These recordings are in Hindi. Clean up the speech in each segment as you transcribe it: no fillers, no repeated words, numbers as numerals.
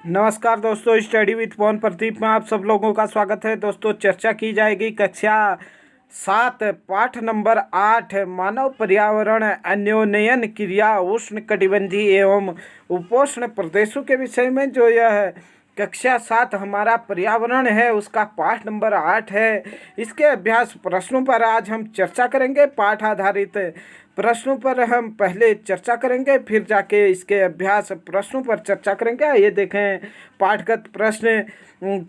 नमस्कार दोस्तों, स्टडी विथ पवन प्रदीप में आप सब लोगों का स्वागत है। दोस्तों, चर्चा की जाएगी कक्षा 7 पाठ नंबर 8 मानव पर्यावरण अन्योन्नयन क्रिया उष्ण कटिबंधीय एवं उपोष्ण प्रदेशों के विषय में। जो यह कक्षा 7 हमारा पर्यावरण है उसका पाठ नंबर 8 है। इसके अभ्यास प्रश्नों पर आज हम चर्चा करेंगे। पाठ आधारित प्रश्नों पर हम पहले चर्चा करेंगे, फिर जाके इसके अभ्यास प्रश्नों पर चर्चा करेंगे। ये देखें पाठगत प्रश्न।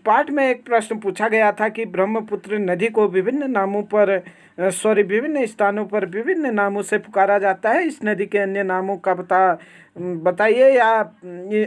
पाठ में एक प्रश्न पूछा गया था कि ब्रह्मपुत्र नदी को विभिन्न नामों पर विभिन्न स्थानों पर विभिन्न नामों से पुकारा जाता है। इस नदी के अन्य नामों का बताइए या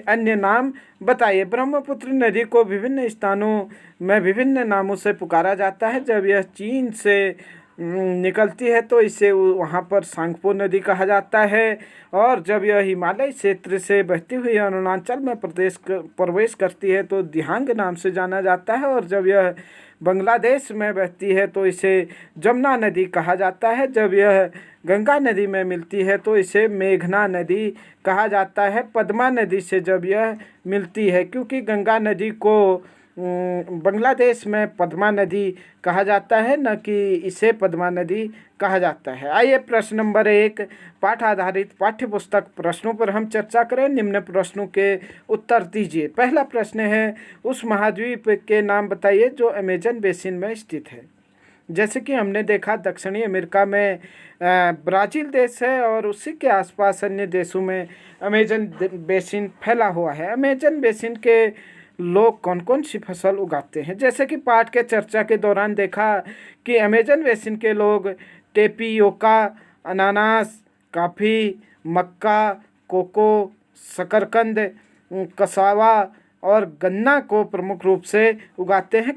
अन्य नाम बताइए। ब्रह्मपुत्र नदी को विभिन्न स्थानों में विभिन्न नामों से पुकारा जाता है। जब यह चीन से निकलती है तो इसे वहाँ पर सांगपो नदी कहा जाता है, और जब यह हिमालय क्षेत्र से बहती हुई अरुणाचल में प्रवेश करती है तो दिहांग नाम से जाना जाता है, और जब यह बांग्लादेश में बहती है तो इसे जमुना नदी कहा जाता है। जब यह गंगा नदी में मिलती है तो इसे मेघना नदी कहा जाता है। पद्मा नदी से जब यह मिलती है, क्योंकि गंगा नदी को बांग्लादेश में पद्मा नदी कहा जाता है, न कि इसे पद्मा नदी कहा जाता है। आइए प्रश्न नंबर 1 पाठ आधारित पाठ्य पुस्तक प्रश्नों पर हम चर्चा करें। निम्न प्रश्नों के उत्तर दीजिए। पहला प्रश्न है, उस महाद्वीप के नाम बताइए जो अमेजन बेसिन में स्थित है। जैसे कि हमने देखा दक्षिणी अमेरिका में ब्राज़ील देश है, और उसी के आसपास अन्य देशों में अमेजन बेसिन फैला हुआ है। अमेजन बेसिन के लोग कौन कौन सी फसल उगाते हैं। जैसे कि पाठ के चर्चा के दौरान देखा कि अमेजन बेसिन के लोग टेपियोका, अनानास, कॉफ़ी, मक्का, कोको, शकरकंद, कसावा और गन्ना को प्रमुख रूप से उगाते हैं।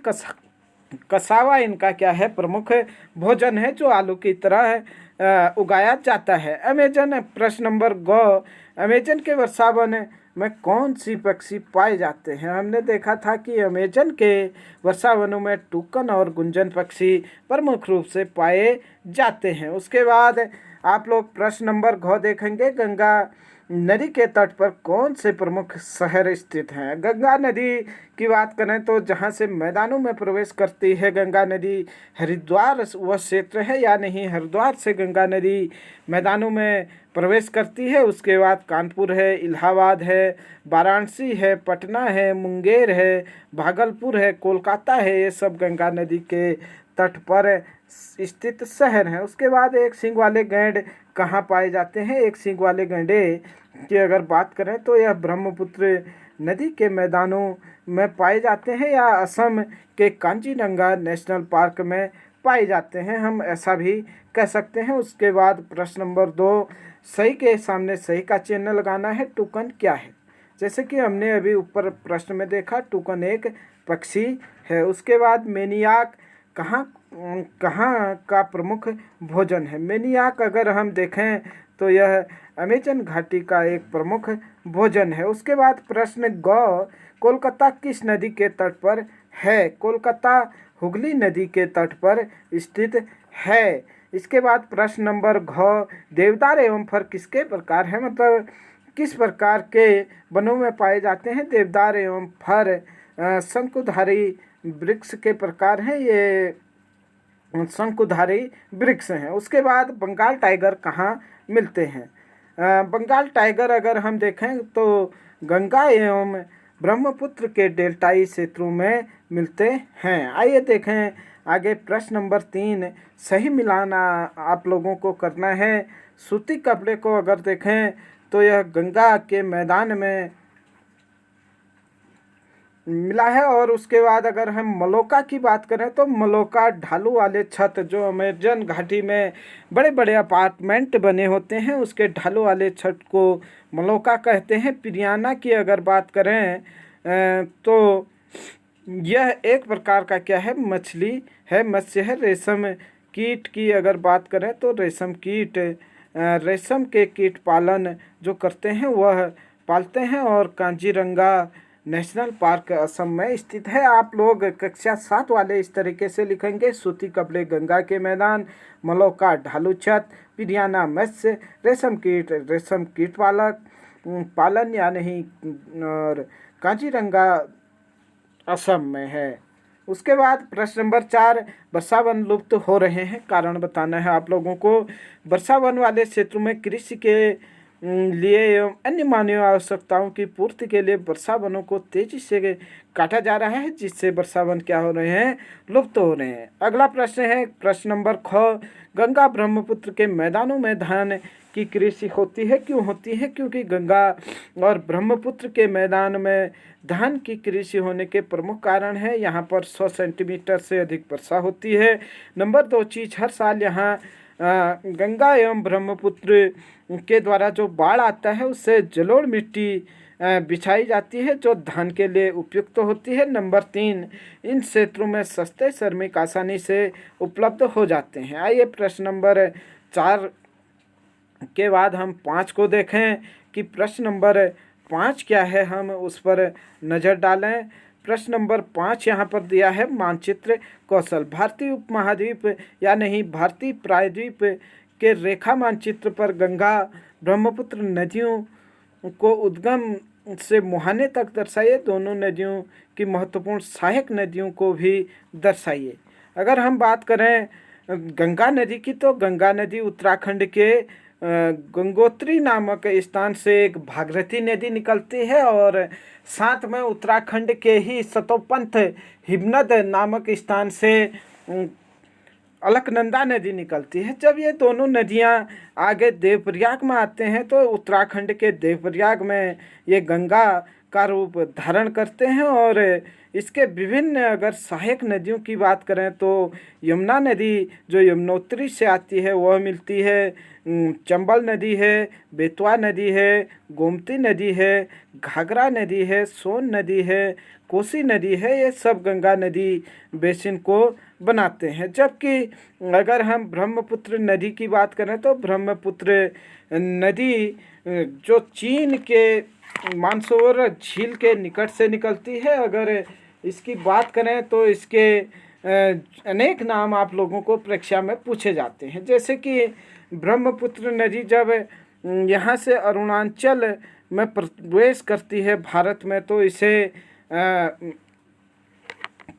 कसावा इनका क्या है, प्रमुख भोजन है जो आलू की तरह उगाया जाता है। अमेजन प्रश्न नंबर ग, अमेजन के वर्षावन में कौन सी पक्षी पाए जाते हैं। हमने देखा था कि अमेजन के वर्षावनों में टूकन और गुंजन पक्षी प्रमुख रूप से पाए जाते हैं। उसके बाद आप लोग प्रश्न नंबर घ देखेंगे, गंगा नदी के तट पर कौन से प्रमुख शहर स्थित हैं। गंगा नदी की बात करें तो जहां से मैदानों में प्रवेश करती है गंगा नदी, हरिद्वार वह क्षेत्र है या नहीं। हरिद्वार से गंगा नदी मैदानों में प्रवेश करती है। उसके बाद कानपुर है, इलाहाबाद है, वाराणसी है, पटना है, मुंगेर है, भागलपुर है, कोलकाता है। ये सब गंगा नदी के तट पर स्थित शहर हैं। उसके बाद एक सींग वाले गैंड कहाँ पाए जाते हैं। एक सींग वाले गैंडे की अगर बात करें तो यह ब्रह्मपुत्र नदी के मैदानों में पाए जाते हैं या असम के कांजीरंगा नेशनल पार्क में पाए जाते हैं, हम ऐसा भी कह सकते हैं। उसके बाद प्रश्न नंबर 2, सही के सामने सही का चिन्ह लगाना है। टूकन क्या है। जैसे कि हमने अभी ऊपर प्रश्न में देखा, टूकन एक पक्षी है। उसके बाद मेनियाक कहाँ कहाँ का प्रमुख भोजन है। मेनियाक अगर हम देखें तो यह अमेजन घाटी का एक प्रमुख भोजन है। उसके बाद प्रश्न ग, कोलकाता किस नदी के तट पर है। कोलकाता हुगली नदी के तट पर स्थित है। इसके बाद प्रश्न नंबर घ, देवदार एवं फर किसके प्रकार है, मतलब किस प्रकार के वनों में पाए जाते हैं। देवदार एवं फर शंकुधारी वृक्ष के प्रकार हैं, ये शंकुधारी वृक्ष हैं। उसके बाद बंगाल टाइगर कहाँ मिलते हैं। बंगाल टाइगर अगर हम देखें तो गंगा एवं ब्रह्मपुत्र के डेल्टाई क्षेत्रों में मिलते हैं। आइए देखें आगे प्रश्न नंबर 3, सही मिलान आप लोगों को करना है। सूती कपड़े को अगर देखें तो यह गंगा के मैदान में मिला है। और उसके बाद अगर हम मलोका की बात करें तो मलोका ढालू वाले छत, जो अमेजन घाटी में बड़े बड़े अपार्टमेंट बने होते हैं उसके ढालू वाले छत को मलोका कहते हैं। पिरियाना की अगर बात करें तो यह एक प्रकार का क्या है, मछली है, मत्स्य है। रेशम कीट की अगर बात करें तो रेशम कीट रेशम के कीट पालन जो करते हैं वह पालते हैं, और कांजीरंगा नेशनल पार्क असम में स्थित है। आप लोग कक्षा 7 वाले इस तरीके से लिखेंगे, सूती कपड़े गंगा के मैदान, मलोका ढालू छत, पिरियाना मत्स्य, रेशम कीट पालन या नहीं, और काजीरंगा असम में है। उसके बाद प्रश्न नंबर 4, वर्षा वन लुप्त हो रहे हैं, कारण बताना है आप लोगों को। वर्षा वन वाले क्षेत्रों में कृषि के लिए एवं अन्य मानवीय आवश्यकताओं की पूर्ति के लिए वर्षा वनों को तेजी से काटा जा रहा है, जिससे वर्षा वन क्या हो रहे हैं, लुप्त हो रहे हैं। अगला प्रश्न है प्रश्न नंबर 6, गंगा ब्रह्मपुत्र के मैदानों में धान की कृषि होती है, क्यों होती है? क्योंकि गंगा और ब्रह्मपुत्र के मैदान में धान की कृषि होने के प्रमुख कारण है यहाँ पर 100 सेंटीमीटर से अधिक वर्षा होती है। नंबर 2 चीज़, हर साल यहाँ गंगा एवं ब्रह्मपुत्र के द्वारा जो बाढ़ आता है उससे जलोढ़ मिट्टी बिछाई जाती है जो धान के लिए उपयुक्त होती है। नंबर 3, इन क्षेत्रों में सस्ते श्रमिक आसानी से उपलब्ध हो जाते हैं। आइए प्रश्न नंबर 4 के बाद हम 5 को देखें कि प्रश्न नंबर 5 क्या है, हम उस पर नज़र डालें। प्रश्न नंबर 5 यहाँ पर दिया है, मानचित्र कौशल। भारतीय उपमहाद्वीप या नहीं भारतीय प्रायद्वीप के रेखा मानचित्र पर गंगा ब्रह्मपुत्र नदियों को उद्गम से मुहाने तक दर्शाइए। दोनों नदियों की महत्वपूर्ण सहायक नदियों को भी दर्शाइए। अगर हम बात करें गंगा नदी की, तो गंगा नदी उत्तराखंड के गंगोत्री नामक स्थान से एक भागीरथी नदी निकलती है और साथ में उत्तराखंड के ही सतोपंथ हिमनद नामक स्थान से अलकनंदा नदी निकलती है। जब ये दोनों नदियाँ आगे देवप्रयाग में आते हैं तो उत्तराखंड के देवप्रयाग में ये गंगा का रूप धारण करते हैं और इसके विभिन्न अगर सहायक नदियों की बात करें तो यमुना नदी जो यमुनोत्री से आती है वह मिलती है, चंबल नदी है, बेतवा नदी है, गोमती नदी है, घाघरा नदी है, सोन नदी है, कोसी नदी है। ये सब गंगा नदी बेसिन को बनाते हैं। जबकि अगर हम ब्रह्मपुत्र नदी की बात करें तो ब्रह्मपुत्र नदी जो चीन के मानसरोवर झील के निकट से निकलती है। अगर इसकी बात करें तो इसके अनेक नाम आप लोगों को परीक्षा में पूछे जाते हैं, जैसे कि ब्रह्मपुत्र नदी जब यहाँ से अरुणाचल में प्रवेश करती है भारत में तो इसे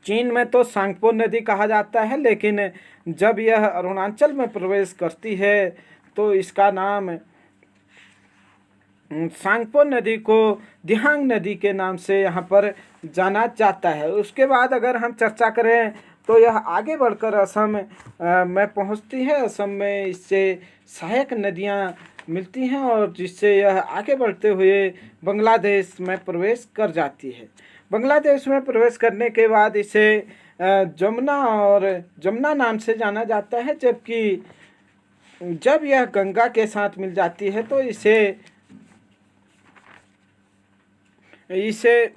चीन में तो सांगपो नदी कहा जाता है, लेकिन जब यह अरुणाचल में प्रवेश करती है तो इसका नाम सांगपो नदी को दिहांग नदी के नाम से यहाँ पर जाना जाता है। उसके बाद अगर हम चर्चा करें तो यह आगे बढ़कर असम में पहुँचती है। असम में इससे सहायक नदियाँ मिलती हैं और जिससे यह आगे बढ़ते हुए बांग्लादेश में प्रवेश कर जाती है। बांग्लादेश में प्रवेश करने के बाद इसे जमुना नाम से जाना जाता है। जबकि जब यह गंगा के साथ मिल जाती है तो इसे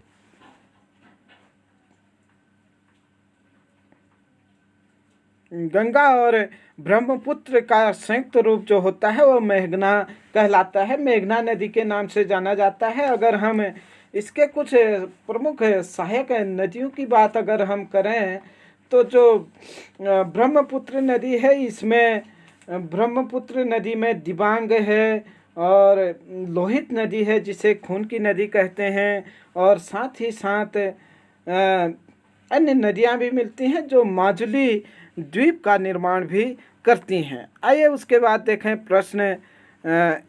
गंगा और ब्रह्मपुत्र का संयुक्त रूप जो होता है वो मेघना कहलाता है, मेघना नदी के नाम से जाना जाता है। अगर हम इसके कुछ प्रमुख सहायक नदियों की बात अगर हम करें तो जो ब्रह्मपुत्र नदी है इसमें ब्रह्मपुत्र नदी में दिबांग है और लोहित नदी है जिसे खून की नदी कहते हैं, और साथ ही साथ अन्य नदियां भी मिलती हैं जो माजुली द्वीप का निर्माण भी करती हैं। आइए उसके बाद देखें प्रश्न,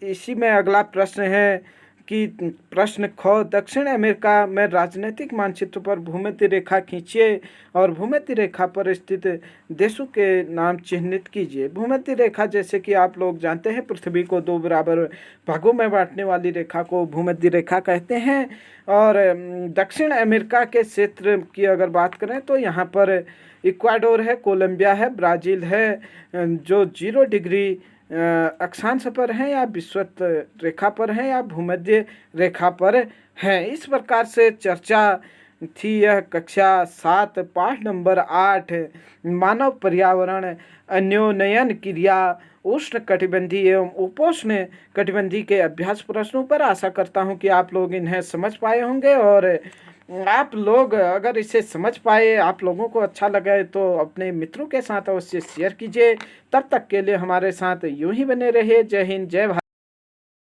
इसी में अगला प्रश्न है कि प्रश्न ख, दक्षिण अमेरिका में राजनीतिक मानचित्र पर भूमध्य रेखा खींचिए और भूमध्य रेखा पर स्थित देशों के नाम चिन्हित कीजिए। भूमध्य रेखा जैसे कि आप लोग जानते हैं पृथ्वी को 2 बराबर भागों में बांटने वाली रेखा को भूमध्य रेखा कहते हैं। और दक्षिण अमेरिका के क्षेत्र की अगर बात करें तो यहाँ पर इक्वाडोर है, कोलंबिया है, ब्राज़ील है जो 0 डिग्री अक्षांश पर हैं या विषुवत रेखा पर हैं या भूमध्य रेखा पर हैं। इस प्रकार से चर्चा थी यह कक्षा 7 पाठ नंबर 8 मानव पर्यावरण अन्योन्नयन क्रिया उष्ण कटिबंधीय एवं उपोष्ण कटिबंधीय के अभ्यास प्रश्नों पर। आशा करता हूं कि आप लोग इन्हें समझ पाए होंगे और आप लोग अगर इसे समझ पाए, आप लोगों को अच्छा लगे तो अपने मित्रों के साथ अवश्य शेयर कीजिए। तब तक के लिए हमारे साथ यूं ही बने रहिए। जय हिंद, जय भारत।